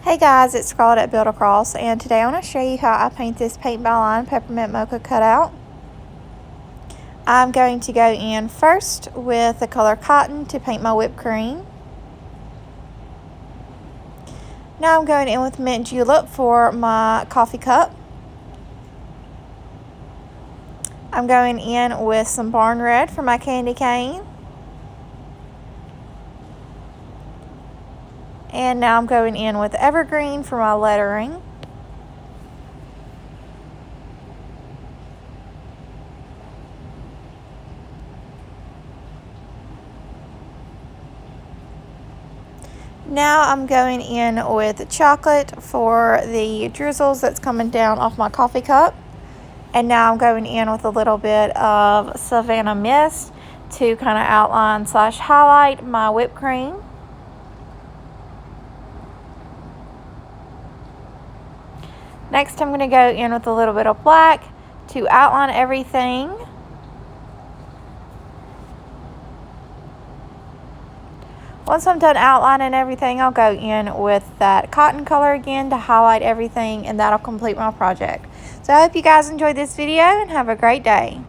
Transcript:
Hey guys, it's Scarlett at Build Across, and today I want to show you how I paint this paint by line Peppermint Mocha cutout. I'm going to go in first with the color Cotton to paint my whipped cream. Now I'm going in with Mint Julep for my coffee cup. I'm going in with some Barn Red for my candy cane. And now I'm going in with Evergreen for my lettering. Now I'm going in with chocolate for the drizzles that's coming down off my coffee cup. And now I'm going in with a little bit of Savannah Mist to kind of outline / highlight my whipped cream. Next, I'm going to go in with a little bit of black to outline everything. Once I'm done outlining everything, I'll go in with that cotton color again to highlight everything, and that'll complete my project. So I hope you guys enjoyed this video and have a great day.